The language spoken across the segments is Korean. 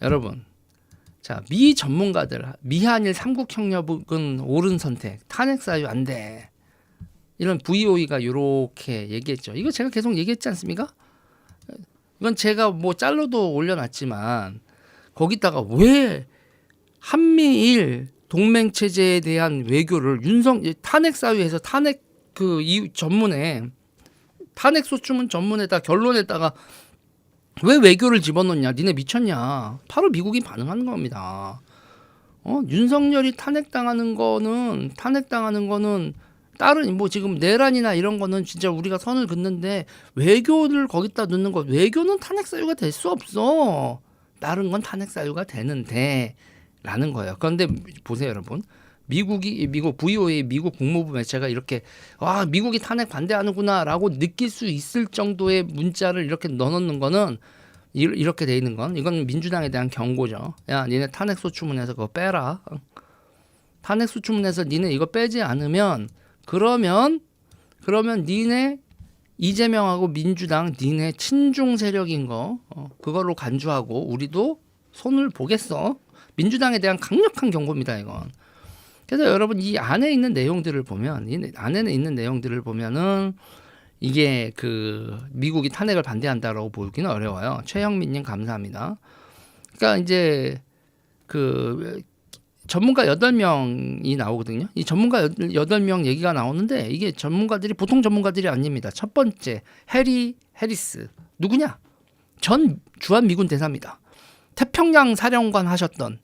여러분, 자, 미 전문가들, 미한일 삼국협력은 옳은 선택, 탄핵 사유 안 돼. 이런 VOE가 이렇게 얘기했죠. 이거 제가 계속 얘기했지 않습니까? 이건 제가 뭐 짤로도 올려놨지만 거기다가 왜 한미일 동맹 체제에 대한 외교를 탄핵 사유에서 탄핵 그 이 전문에 탄핵 소추문 전문에다 결론에다가 왜 외교를 집어넣냐? 니네 미쳤냐? 바로 미국이 반응하는 겁니다. 윤석열이 탄핵당하는 거는 다른 뭐 지금 내란이나 이런 거는 진짜 우리가 선을 긋는데 외교를 거기다 넣는 거 외교는 탄핵 사유가 될 수 없어. 다른 건 탄핵 사유가 되는데라는 거예요. 그런데 보세요, 여러분. 미국 VOA 미국 국무부 매체가 이렇게 미국이 탄핵 반대하는구나라고 느낄 수 있을 정도의 문자를 이렇게 넣어놓는 거는 이렇게 돼 있는 건 이건 민주당에 대한 경고죠. 야, 니네 탄핵 소추문에서 그거 빼라. 탄핵 소추문에서 니네 이거 빼지 않으면 그러면 니네 이재명하고 민주당 니네 친중 세력인 거 그걸로 간주하고 우리도 손을 보겠어. 민주당에 대한 강력한 경고입니다, 이건. 그래서 여러분 이 안에 있는 내용들을 보면 은 이게 그 미국이 탄핵을 반대한다라고 보기는 어려워요. 최형민님 감사합니다. 그러니까 이제 그 전문가 8명이 나오거든요. 이 전문가 8명 얘기가 나오는데 이게 전문가들이 보통 전문가들이 아닙니다. 첫 번째 해리스 누구냐? 전 주한미군 대사입니다. 태평양 사령관 하셨던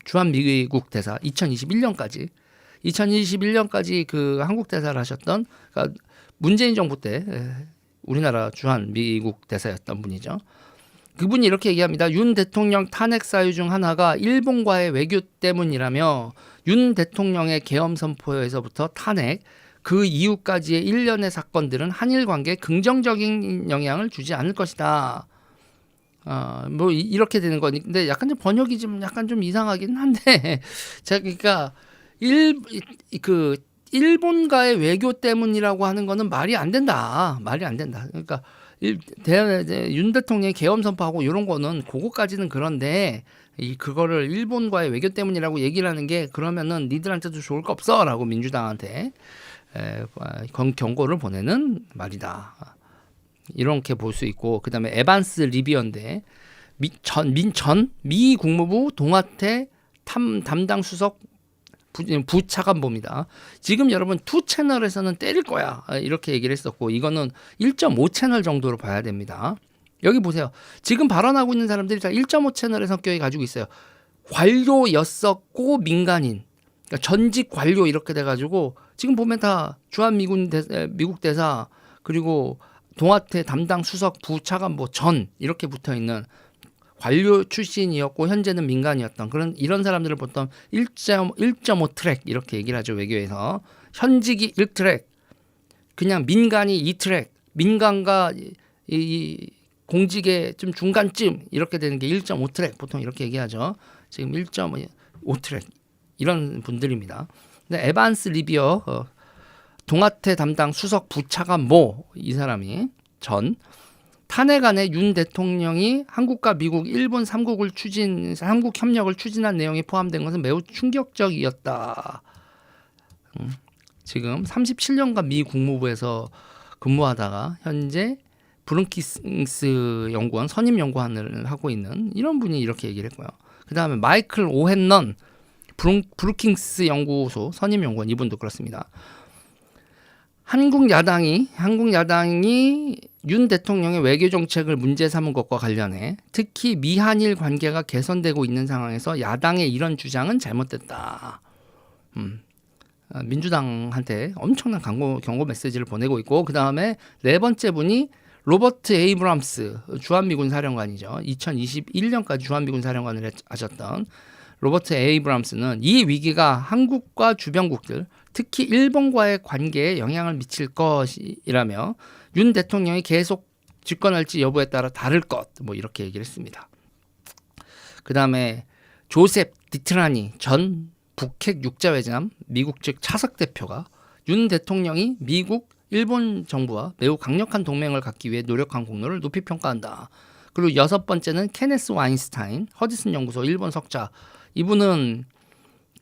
주한 미국 대사 2021년까지 그 한국 대사를 하셨던 그러니까 문재인 정부 때 우리나라 주한 미국 대사였던 분이죠. 그분이 이렇게 얘기합니다. 윤 대통령 탄핵 사유 중 하나가 일본과의 외교 때문이라며 윤 대통령의 계엄 선포에서부터 탄핵 그 이후까지의 일련의 사건들은 한일 관계에 긍정적인 영향을 주지 않을 것이다. 뭐 이렇게 되는 거니까 약간 좀 번역이 좀 약간 좀 이상하긴 한데 제가 그러니까 일본과의 외교 때문이라고 하는 거는 말이 안 된다. 그러니까 윤 대통령이 계엄 선포하고 이런 거는 그거까지는 그런데 그거를 일본과의 외교 때문이라고 얘기를 하는 게 그러면은 니들한테도 좋을 거 없어라고 민주당한테 경고를 보내는 말이다. 이렇게 볼 수 있고 그다음에 에반스 리비언데 미 국무부 동아태 담당 수석 부차관보입니다. 지금 여러분 2채널에서는 때릴 거야 이렇게 얘기를 했었고 이거는 1.5채널 정도로 봐야 됩니다. 여기 보세요. 지금 발언하고 있는 사람들이 다 1.5채널의 성격이 가지고 있어요. 관료였었고 민간인 그러니까 전직 관료 이렇게 돼가지고 지금 보면 다 주한미군 미국 대사 그리고 동아태 담당 수석 부차관보 전 이렇게 붙어있는 관료 출신이었고 현재는 민간이었던 이런 사람들을 보통 1.5 트랙 이렇게 얘기를 하죠. 외교에서 현직이 1트랙 그냥 민간이 2트랙 민간과 이 공직의 좀 중간쯤 이렇게 되는 게 1.5 트랙 보통 이렇게 얘기하죠. 지금 1.5 트랙 이런 분들입니다. 근데 에반스 리비어 동아태 담당 수석 부차관보 이 사람이 전 탄핵안에 윤 대통령이 한국과 미국, 일본 삼국 협력을 추진한 내용이 포함된 것은 매우 충격적이었다. 지금 37년간 미 국무부에서 근무하다가 현재 브룬킹스 연구원 선임 연구원을 하고 있는 이런 분이 이렇게 얘기를 했고요. 그 다음에 마이클 오헨넌 브루킹스 연구소 선임 연구원 이분도 그렇습니다. 한국 야당이 윤 대통령의 외교 정책을 문제 삼은 것과 관련해 특히 미한일 관계가 개선되고 있는 상황에서 야당의 이런 주장은 잘못됐다. 민주당한테 엄청난 경고 메시지를 보내고 있고 그 다음에 네 번째 분이 로버트 에이브람스 주한미군 사령관이죠. 2021년까지 주한미군 사령관을 하셨던 로버트 에이브람스는 이 위기가 한국과 주변국들 특히 일본과의 관계에 영향을 미칠 것이라며 윤 대통령이 계속 집권할지 여부에 따라 다를 것 뭐 이렇게 얘기를 했습니다. 그 다음에 조셉 디트라니 전 북핵 육자회장 미국 측 차석 대표가 윤 대통령이 미국 일본 정부와 매우 강력한 동맹을 갖기 위해 노력한 공로를 높이 평가한다. 그리고 여섯 번째는 케네스 와인스타인, 허디슨 연구소 일본 석자. 이분은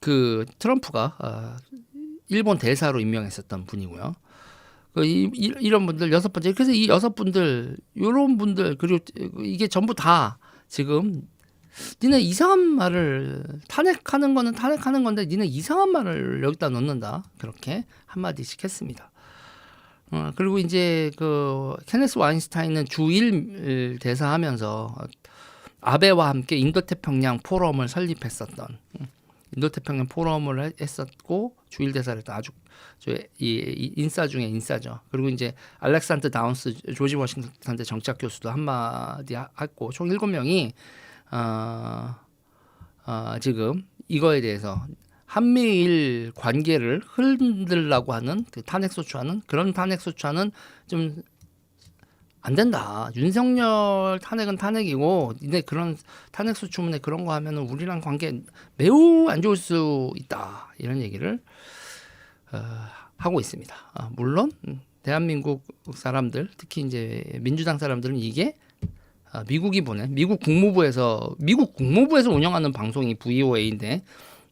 그 트럼프가 일본 대사로 임명했었던 분이고요. 이런 분들 여섯 번째. 그래서 이 여섯 분들, 이런 분들, 그리고 이게 전부 다 지금 니네 이상한 말을 탄핵하는 거는 탄핵하는 건데 니네 이상한 말을 여기다 넣는다. 그렇게 한마디씩 했습니다. 그리고 이제 그 케네스 와인스타인은 주1 대사하면서 아베와 함께 인도태평양 포럼을 설립했었던 인도태평양 포럼을 했었고 주1 대사를 했던 아주 이 인싸 중에 인싸죠. 그리고 이제 알렉산더 다운스 조지 워싱턴대 정치학 교수도 한마디 했고 총 7명이 지금 이거에 대해서 한미일 관계를 흔들라고 하는 그 탄핵소추안은 그런 탄핵소추안은 좀 안 된다. 윤석열 탄핵은 탄핵이고 근데 그런 탄핵소추문에 그런 거 하면은 우리랑 관계 매우 안 좋을 수 있다. 이런 얘기를 하고 있습니다. 물론 대한민국 사람들 특히 이제 민주당 사람들은 이게 미국이 보낸 미국 국무부에서 운영하는 방송이 VOA인데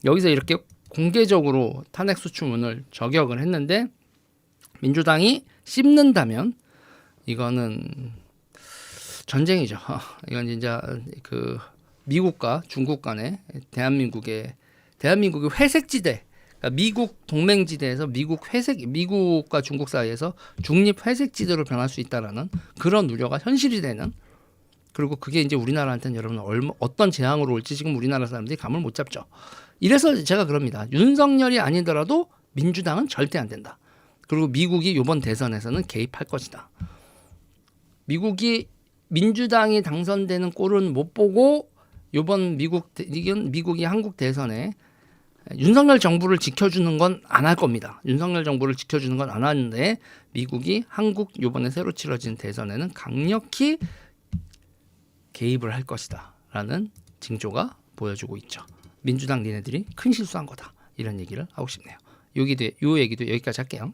여기서 이렇게 공개적으로 탄핵소추문을 저격을 했는데 민주당이 씹는다면 이거는 전쟁이죠. 이건 진짜 그 미국과 중국 간의 대한민국의 회색지대, 그러니까 미국 동맹지대에서 미국과 중국 사이에서 중립 회색지대로 변할 수 있다라는 그런 우려가 현실이 되는. 그리고 그게 이제 우리나라한테는 여러분 어떤 재앙으로 올지 지금 우리나라 사람들이 감을 못 잡죠. 이래서 제가 그럽니다. 윤석열이 아니더라도 민주당은 절대 안 된다. 그리고 미국이 이번 대선에서는 개입할 것이다. 민주당이 당선되는 꼴은 못 보고 이번 미국이 한국 대선에 윤석열 정부를 지켜주는 건 안 할 겁니다. 윤석열 정부를 지켜주는 건 안 하는데 미국이 한국 이번에 새로 치러진 대선에는 강력히 개입을 할 것이다라는 징조가 보여주고 있죠. 민주당 니네들이 큰 실수한 거다. 이런 얘기를 하고 싶네요. 요 얘기도 여기까지 할게요.